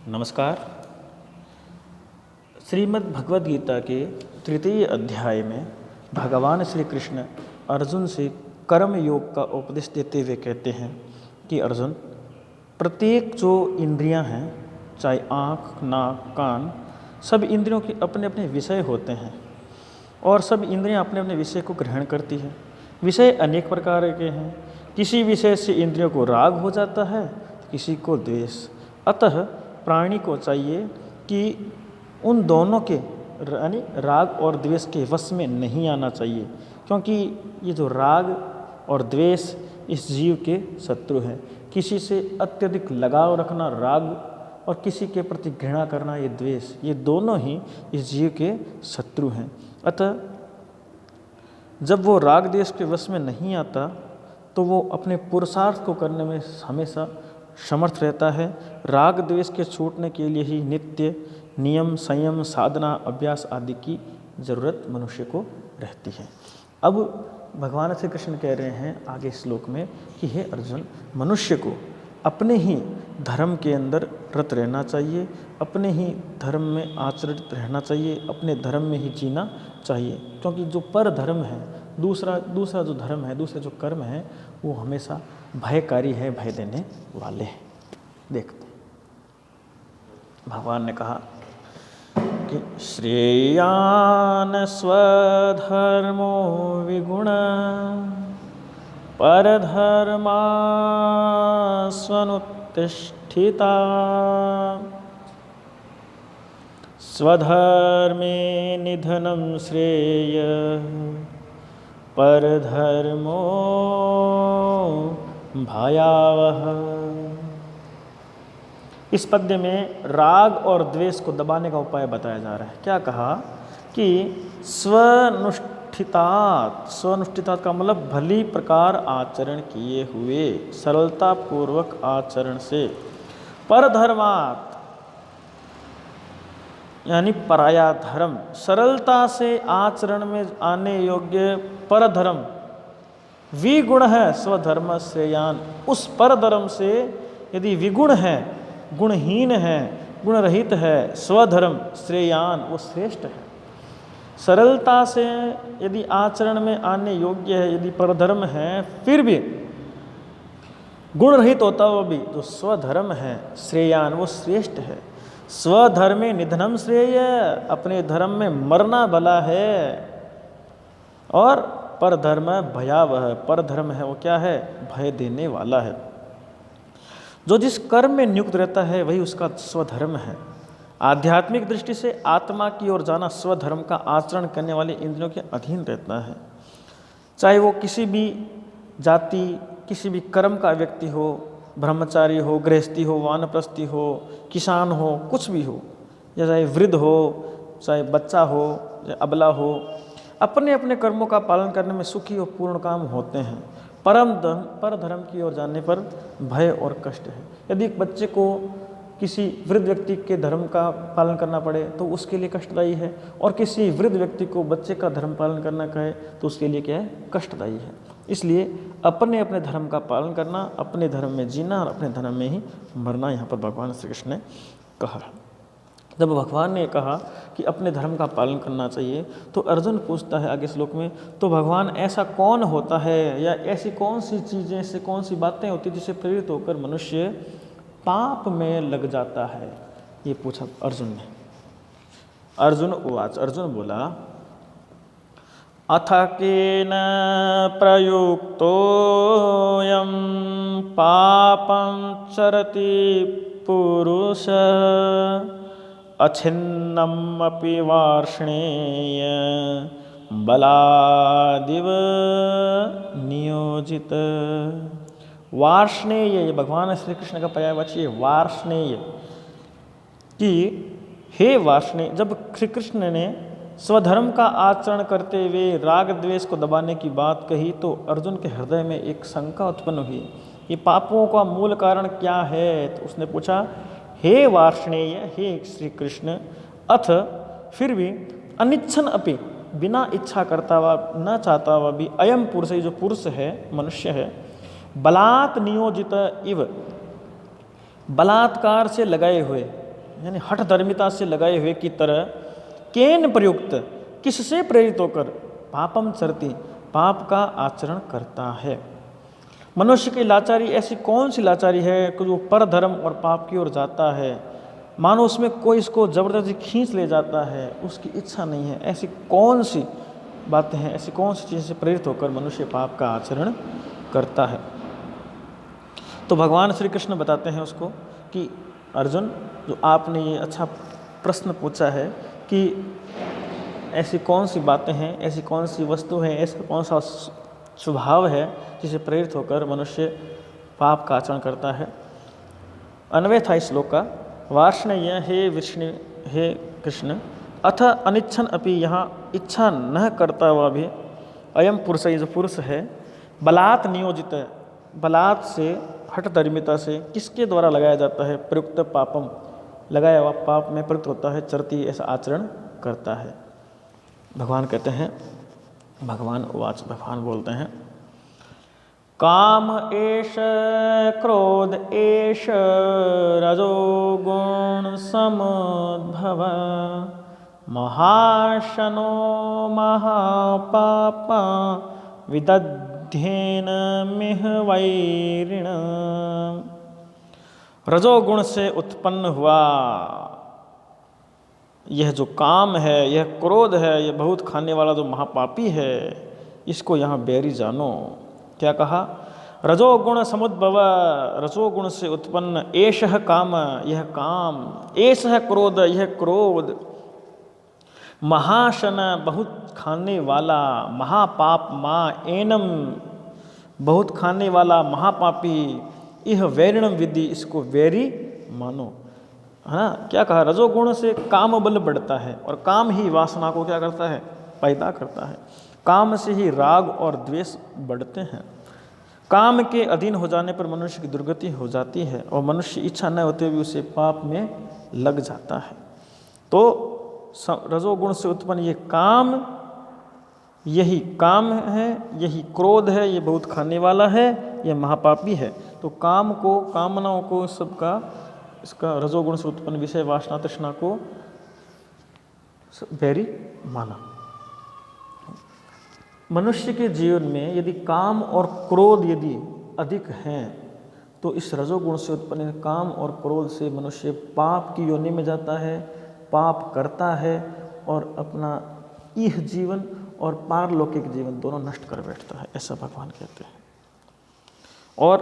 नमस्कार। श्रीमद् भगवद गीता के तृतीय अध्याय में भगवान श्री कृष्ण अर्जुन से कर्म योग का उपदेश देते हुए कहते हैं कि अर्जुन, प्रत्येक जो इंद्रियां हैं, चाहे आँख, नाक, कान, सब इंद्रियों के अपने अपने विषय होते हैं और सब इंद्रियां अपने अपने विषय को ग्रहण करती हैं। विषय अनेक प्रकार के हैं। किसी विषय से इंद्रियों को राग हो जाता है, किसी को द्वेष। अतः प्राणी को चाहिए कि उन दोनों के यानी राग और द्वेष के वश में नहीं आना चाहिए, क्योंकि ये जो राग और द्वेष इस जीव के शत्रु हैं। किसी से अत्यधिक लगाव रखना राग और किसी के प्रति घृणा करना ये द्वेष, ये दोनों ही इस जीव के शत्रु हैं। अतः जब वो राग द्वेष के वश में नहीं आता तो वो अपने पुरुषार्थ को करने में हमेशा समर्थ रहता है। राग द्वेष के छूटने के लिए ही नित्य नियम, संयम, साधना, अभ्यास आदि की जरूरत मनुष्य को रहती है। अब भगवान श्री कृष्ण कह रहे हैं आगे श्लोक में कि हे अर्जुन, मनुष्य को अपने ही धर्म के अंदर रत रहना चाहिए, अपने ही धर्म में आचरित रहना चाहिए, अपने धर्म में ही जीना चाहिए, क्योंकि जो पर धर्म है, दूसरा जो धर्म है, दूसरे जो कर्म है, वो हमेशा भयकारी है, भय देने वाले हैं। देखते भगवान ने कहा कि श्रेयान स्वधर्मो विगुण परधर्मा स्वनुत्तिष्ठिता स्वधर्मे निधनं श्रेय परधर्मो भयावह। इस पद्य में राग और द्वेष को दबाने का उपाय बताया जा रहा है। क्या कहा कि स्वनुष्ठितात का मतलब भली प्रकार आचरण किए हुए, सरलता पूर्वक आचरण से, परधर्मात् यानी पराया धर्म, सरलता से आचरण में आने योग्य परधर्म, विगुण है स्वधर्म श्रेयान, उस परधर्म से यदि विगुण है, गुणहीन है, गुण रहित है, स्वधर्म श्रेयान, वो श्रेष्ठ है। सरलता से यदि आचरण में आने योग्य है, यदि परधर्म है, फिर भी गुण रहित होता हुआ भी जो स्वधर्म है श्रेयान, वो श्रेष्ठ है। स्वधर्मे निधनम श्रेय, अपने धर्म में मरना भला है। और परधर्म भयावह, परधर्म है वो क्या है? भय देने वाला है। जो जिस कर्म में नियुक्त रहता है वही उसका स्वधर्म है। आध्यात्मिक दृष्टि से आत्मा की ओर जाना स्वधर्म का आचरण करने वाले इंद्रियों के अधीन रहता है। चाहे वो किसी भी जाति, किसी भी कर्म का व्यक्ति हो, ब्रह्मचारी हो, गृहस्थी हो, वानप्रस्थी हो, किसान हो, कुछ भी हो, या चाहे वृद्ध हो, चाहे बच्चा हो, या अबला हो, अपने अपने कर्मों का पालन करने में सुखी और पूर्ण काम होते हैं। पर धर्म की ओर जाने पर भय और कष्ट है। यदि एक बच्चे को किसी वृद्ध व्यक्ति के धर्म का पालन करना पड़े तो उसके लिए कष्टदायी है, और किसी वृद्ध व्यक्ति को बच्चे का धर्म पालन करना कहे तो उसके लिए क्या है? कष्टदायी है। इसलिए अपने अपने धर्म का पालन करना, अपने धर्म में जीना और अपने धर्म में ही मरना, यहाँ पर भगवान श्री कृष्ण ने कहा। जब भगवान ने कहा कि अपने धर्म का पालन करना चाहिए तो अर्जुन पूछता है आगे श्लोक में, तो भगवान ऐसा कौन होता है, या ऐसी कौन सी चीज़ें, ऐसी कौन सी बातें होती हैं जिससे प्रेरित होकर मनुष्य पाप में लग जाता है? ये पूछा अर्जुन ने। अर्जुन अर्जुन बोला, अथ केन प्रयुक्तोऽयं पापं चरति पुरुष अच्छिन्नमपि वार्ष्णेय बलादिव नियोजित। वार्ष्णेय, ये भगवान श्री कृष्ण का पर्यायवाची है वार्ष्णेय, कि हे वार्ष्णेय, जब श्री कृष्ण ने स्वधर्म का आचरण करते हुए राग द्वेष को दबाने की बात कही तो अर्जुन के हृदय में एक शंका उत्पन्न हुई, ये पापों का मूल कारण क्या है? तो उसने पूछा, हे वार्ष्णेय, हे श्री कृष्ण, अथ फिर भी अनिच्छन अपि, बिना इच्छा करता हुआ, न चाहता हुआ भी, अयम पुरुष, जो पुरुष है, मनुष्य है, बलात् नियोजित इव, बलात्कार से लगाए हुए, यानी हठ धर्मिता से लगाए हुए की तरह केन प्रयुक्त, किससे प्रेरित होकर, पापम चरति, पाप का आचरण करता है। मनुष्य की लाचारी ऐसी कौन सी लाचारी है कि जो पर धर्म और पाप की ओर जाता है, मानो उसमें कोई इसको जबरदस्ती खींच ले जाता है, उसकी इच्छा नहीं है। ऐसी कौन सी बातें हैं, ऐसी कौन सी चीज़ से प्रेरित होकर मनुष्य पाप का आचरण करता है। तो भगवान श्री कृष्ण बताते हैं उसको कि अर्जुन, जो आपने ये अच्छा प्रश्न पूछा है कि ऐसी कौन सी बातें हैं, ऐसी कौन सी वस्तु है, ऐसा कौन सा स्वभाव है जिसे प्रेरित होकर मनुष्य पाप का आचरण करता है। अन्वय था इस श्लोक का, वार्ष्णेय हे विष्णु हे कृष्ण, अथ अनिच्छन अपि, यहाँ इच्छा न करता हुआ भी, अयम पुरुष, ये जो पुरुष है, बलात् नियोजित है, बलात् से, हठ धर्मिता से, किसके द्वारा लगाया जाता है, प्रयुक्त पापम, लगाया हुआ पाप में प्रयुक्त होता है, चरती, ऐसा आचरण करता है। भगवान कहते हैं, भगवान उवाच, भगवान बोलते हैं, काम एष क्रोध एष रजोगुण समुद्भव, महाशनो महापापा विदध्येन मिह वैरिण। रजोगुण से उत्पन्न हुआ यह जो काम है, यह क्रोध है, यह बहुत खाने वाला जो महापापी है, इसको यहाँ बैरी जानो। क्या कहा, रजोगुण समुद्भव, रजोगुण से उत्पन्न, एषः काम, यह काम, एषः क्रोध, यह क्रोध, महाशन, बहुत खाने वाला, महापाप, माँ एनम, बहुत खाने वाला, महापापी, यह वैरिणम विधि, इसको वैरी मानो। हाँ, क्या कहा, रजोगुण से काम बल बढ़ता है और काम ही वासना को क्या करता है, पैदा करता है। काम से ही राग और द्वेष बढ़ते हैं। काम के अधीन हो जाने पर मनुष्य की दुर्गति हो जाती है और मनुष्य इच्छा न होते हुए उसे पाप में लग जाता है। तो रजोगुण से उत्पन्न ये काम, यही काम है, यही क्रोध है, ये बहुत खाने वाला है, यह महापापी है। तो काम को, कामनाओं को, सबका, इसका रजोगुण से उत्पन्न विषय वासना तृष्णा को बैरी माना। मनुष्य के जीवन में यदि काम और क्रोध यदि अधिक हैं तो इस रजोगुण से उत्पन्न काम और क्रोध से मनुष्य पाप की योनि में जाता है, पाप करता है और अपना इह जीवन और पारलौकिक जीवन दोनों नष्ट कर बैठता है, ऐसा भगवान कहते हैं। और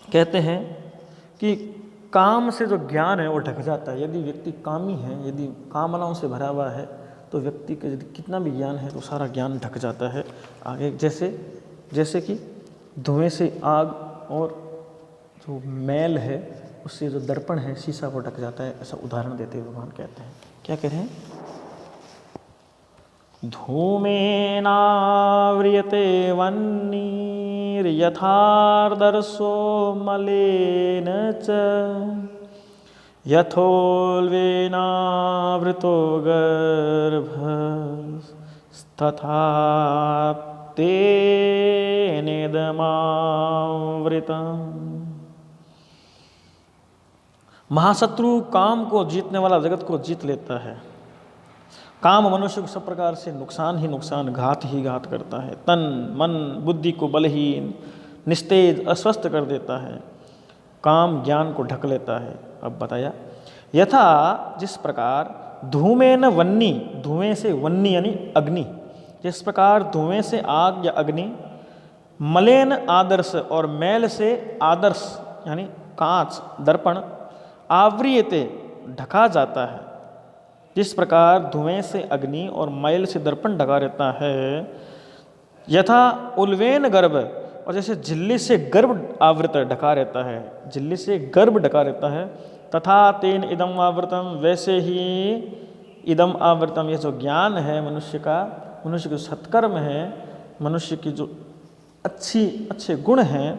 कहते हैं कि काम से जो ज्ञान है वो ढक जाता है। यदि व्यक्ति कामी है, यदि कामनाओं से भरा हुआ है, तो व्यक्ति का यदि कितना भी ज्ञान है तो सारा ज्ञान ढक जाता है। आगे जैसे कि धुएं से आग और जो मैल है उससे जो दर्पण है, शीशा, वो ढक जाता है, ऐसा उदाहरण देते हुए भगवान कहते हैं। क्या कह रहे हैं, धूमेनाव्रियते वह्निर्यथार्दर्शो मलेन च, यथोल्बेनावृतो गर्भस्तथा तेनेदमावृतम्। महाशत्रु काम को जीतने वाला जगत को जीत लेता है। काम मनुष्य को सब प्रकार से नुकसान ही नुकसान, घात ही घात करता है। तन मन बुद्धि को बलहीन, निस्तेज, अस्वस्थ कर देता है। काम ज्ञान को ढक लेता है। अब बताया, यथा, जिस प्रकार, धूमेन वह्नि, धुएं से वह्नि यानी अग्नि, जिस प्रकार धुएं से आग या अग्नि, मलेन आदर्श, और मैल से आदर्श यानी कांच, दर्पण, आवृयते, ढका जाता है। जिस प्रकार धुएं से अग्नि और मैल से दर्पण ढका रहता है, यथा उल्वेन गर्भ, और जैसे झिल्ली से गर्भ आवृत ढका रहता है, झिल्ली से गर्भ ढका रहता है, तथा तेन इदम आवृतम, वैसे ही इदम आवृतम, यह जो ज्ञान है मनुष्य का, मनुष्य के सत्कर्म है, मनुष्य की जो अच्छे गुण हैं,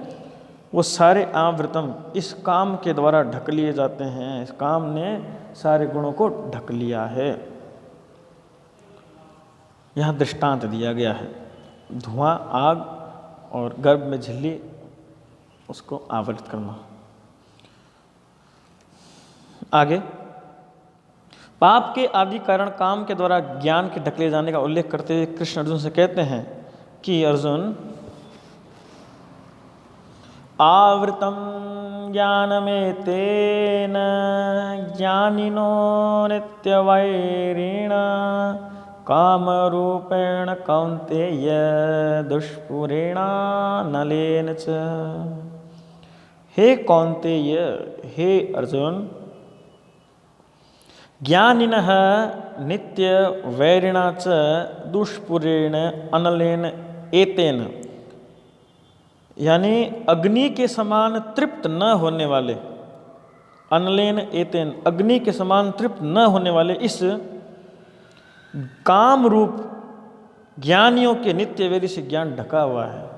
वो सारे आवृतम इस काम के द्वारा ढक लिए जाते हैं। इस काम ने सारे गुणों को ढक लिया है। यहाँ दृष्टांत दिया गया है, धुआं, आग और गर्भ में झिल्ली, उसको आवृत करना। आगे पाप के आदि कारण काम के द्वारा ज्ञान के ढकले जाने का उल्लेख करते हुए कृष्ण अर्जुन से कहते हैं कि अर्जुन, आवृतम ज्ञानमेतेन ज्ञानिनो नित्यवैरिण कामरूपेण कौन्तेय दुष्पूरेण नलेन च। हे कौन्तेय, हे अर्जुन, ज्ञानिनः नित्य वैरिणा च दुष्पूरेण अनलेन एतेन, यानी अग्नि के समान तृप्त न होने वाले, अनलेन एतेन अग्नि के समान तृप्त न होने वाले इस काम रूप ज्ञानियों के नित्य वैरी से ज्ञान ढका हुआ है।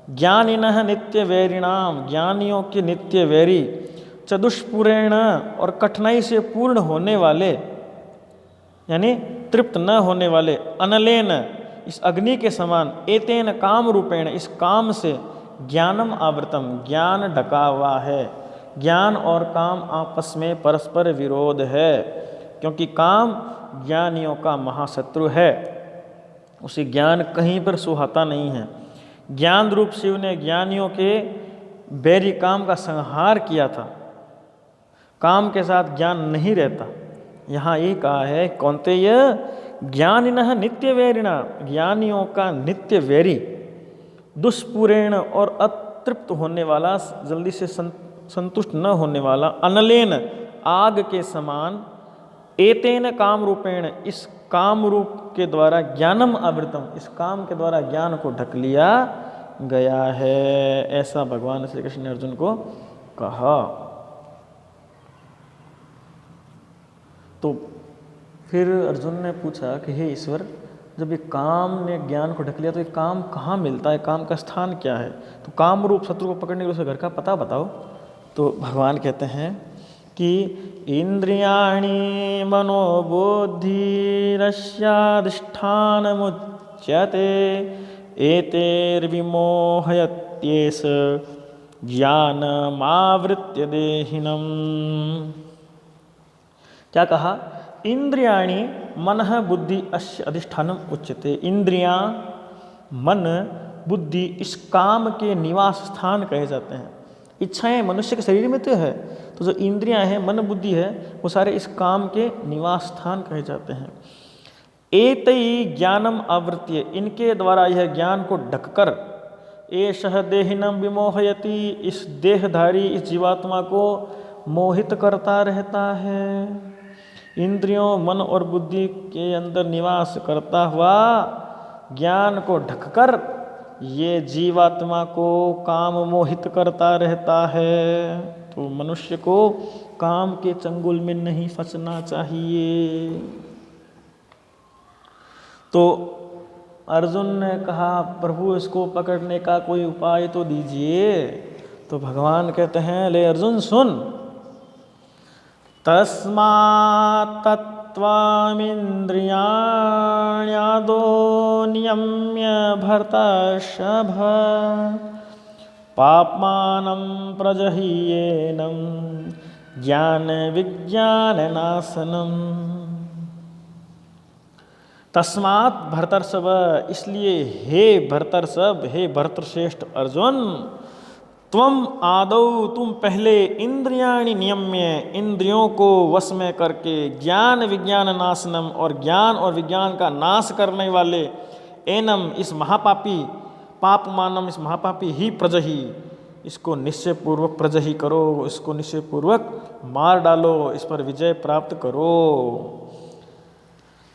ज्ञानिनः नित्य वैरिणाम, ज्ञानियों के नित्य वैरी, चदुष्पुरेण और कठिनाई से पूर्ण होने वाले, यानी तृप्त न होने वाले, अनलेन इस अग्नि के समान, एतेन काम रूपेण इस काम से, ज्ञानम आवृतम ज्ञान ढका हुआ है। ज्ञान और काम आपस में परस्पर विरोध है, क्योंकि काम ज्ञानियों का महाशत्रु है, उसे ज्ञान कहीं पर सुहाता नहीं है। ज्ञान रूप शिव ने ज्ञानियों के बैरी काम का संहार किया था, काम के साथ ज्ञान नहीं रहता। यहाँ ये कहा है कौन्तेय ज्ञानिनः नित्य वैरिणा, ज्ञानियों का नित्य वैरी, दुष्पूरेण और अतृप्त होने वाला, जल्दी से संतुष्ट न होने वाला, अनलेन आग के समान, एतेन काम रूपेण इस काम रूप के द्वारा, ज्ञानम आवृतम इस काम के द्वारा ज्ञान को ढक लिया गया है। ऐसा भगवान श्री कृष्ण ने अर्जुन को कहा। तो फिर अर्जुन ने पूछा कि हे ईश्वर, जब ये काम ने ज्ञान को ढक लिया तो ये काम कहाँ मिलता है, काम का स्थान क्या है? तो काम रूप शत्रु को पकड़ने के लिए उसे घर का पता बताओ। तो भगवान कहते हैं कि इंद्रियाणि मनोबुद्धिरस्याधिष्ठानमुच्यते एतैर्विमोहयत्येष ज्ञानमावृत्य देहिनम्। क्या कहा? इंद्रियाणि मनः बुद्धि अस्य अधिष्ठानम उच्यते। इंद्रियां, मन, बुद्धि इस काम के निवास स्थान कहे जाते हैं। इच्छाएं मनुष्य के शरीर में तो है, तो जो इंद्रियां हैं, मन बुद्धि है, वो सारे इस काम के निवास स्थान कहे जाते हैं। एतई ज्ञानम आवृत्य, इनके द्वारा यह ज्ञान को ढककर, एषः देहिनम विमोहयति, इस देहधारी इस जीवात्मा को मोहित करता रहता है। इंद्रियों, मन और बुद्धि के अंदर निवास करता हुआ ज्ञान को ढककर ये जीवात्मा को काम मोहित करता रहता है। तो मनुष्य को काम के चंगुल में नहीं फंसना चाहिए। तो अर्जुन ने कहा, प्रभु इसको पकड़ने का कोई उपाय तो दीजिए। तो भगवान कहते हैं, ले अर्जुन सुन, तस्मात् त्वामिन्द्रियाण्यादो नियम्य भर्तर्षभ पाप्मानं प्रजह्येनं ज्ञान विज्ञाननाशनम्। तस्मात् भर्तर्षभ, इसलिए हे भर्तर्षभ, हे भर्तृश्रेष्ठ अर्जुन, त्वम आदौ, तुम पहले, इंद्रियाणि नियम्य, इंद्रियों को वश में करके, ज्ञान विज्ञान नाशनम, और ज्ञान और विज्ञान का नाश करने वाले, एनम इस महापापी, पापमानम इस महापापी ही प्रजही, इसको निश्चय पूर्वक प्रजही करो, इसको निश्चय पूर्वक मार डालो, इस पर विजय प्राप्त करो।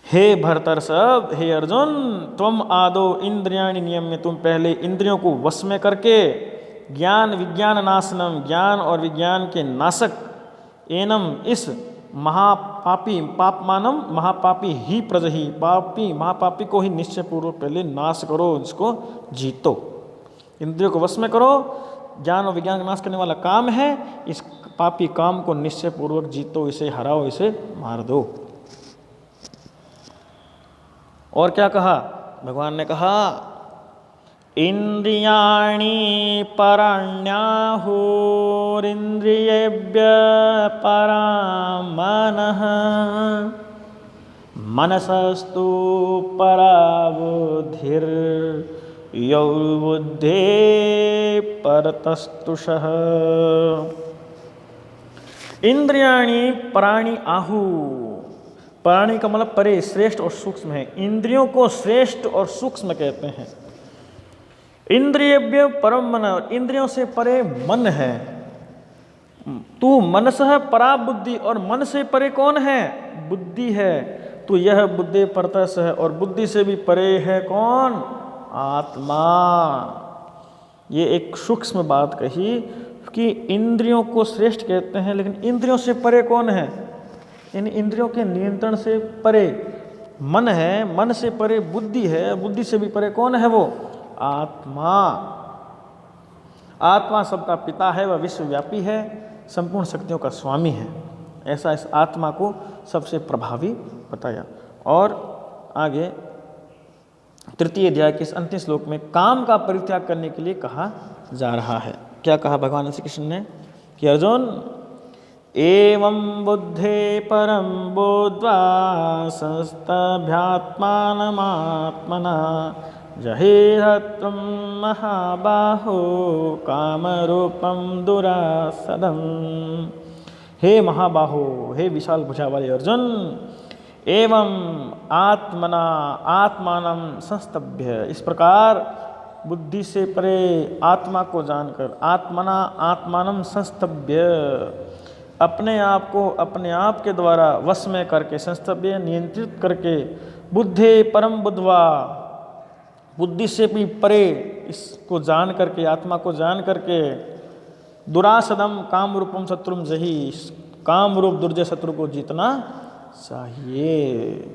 हे भर्तर्षभ, हे अर्जुन, त्वम आदौ इंद्रियाणि नियम्य, तुम पहले इंद्रियों को वश में करके, ज्ञान विज्ञान नाशनम, ज्ञान और विज्ञान के नाशक, एनम इस महापापी, पापमानम महापापी ही प्रजही, पापी महापापी को ही निश्चय पूर्वक पहले नाश करो, इसको जीतो। इंद्रियों को वश में करो, ज्ञान और विज्ञान का नाश करने वाला काम है, इस पापी काम को निश्चय पूर्वक जीतो, इसे हराओ, इसे मार दो। और क्या कहा भगवान ने? कहा इंद्रियाणि पराण्याहुरिन्द्रियेभ्य परां मनः मनसस्तु परा बुद्धिर्यो बुद्धे परतस्तुषः। इंद्रियाणि पराणि आहु, प्राणी का मतलब परे, श्रेष्ठ और सूक्ष्म है। इंद्रियों को श्रेष्ठ और सूक्ष्म कहते हैं। इंद्रियेभ्य परम मन, इंद्रियों से परे मन है। तू मनसः परा बुद्धि, और मन से परे कौन है? बुद्धि है। तो यह बुद्धि परतस है, और बुद्धि से भी परे है कौन? आत्मा। ये एक सूक्ष्म बात कही कि इंद्रियों को श्रेष्ठ कहते हैं, लेकिन इंद्रियों से परे कौन है? इन इंद्रियों के नियंत्रण से परे मन है, मन से परे बुद्धि है, बुद्धि से भी परे कौन है? वो आत्मा। आत्मा सबका पिता है, वह विश्वव्यापी है, संपूर्ण शक्तियों का स्वामी है। ऐसा इस आत्मा को सबसे प्रभावी बताया। और आगे तृतीय अध्याय के इस अंतिम श्लोक में काम का परित्याग करने के लिए कहा जा रहा है। क्या कहा भगवान श्री कृष्ण ने कि अर्जुन, एवं बुद्धे परम बोध्वा संस्तभ्यात्मानमात्मना जहिरत्रं महाबाहो कामरूपम दुरासदम्। हे महाबाहो, हे विशाल भुजा वाले अर्जुन, एवं आत्मना आत्मानं संस्तभ्य, इस प्रकार बुद्धि से परे आत्मा को जानकर, आत्मना आत्मानं संस्तभ्य, अपने आप को अपने आप के द्वारा वश में करके, संस्तभ्य नियंत्रित करके, बुद्धे परम बुद्ध्वा, बुद्धि से भी परे इसको जान करके, आत्मा को जान करके, दुरासदम काम रूपम शत्रुम जही, काम रूप दुर्जय शत्रु को जीतना चाहिए।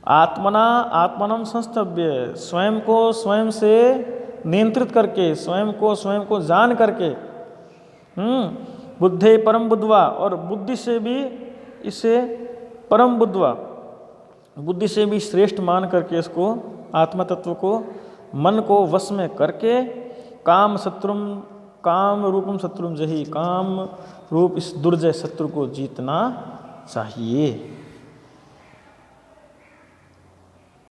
आत्मना आत्मनम संस्तभ्य, स्वयं को स्वयं से नियंत्रित करके, स्वयं को जान करके, बुद्धे परम बुद्ध्वा, और बुद्धि से भी इसे परम बुद्ध्वा, बुद्धि से भी श्रेष्ठ मान करके इसको, आत्मा तत्व को, मन को वश में करके, काम रूपम शत्रुम जही, काम रूप इस दुर्जय शत्रु को जीतना चाहिए।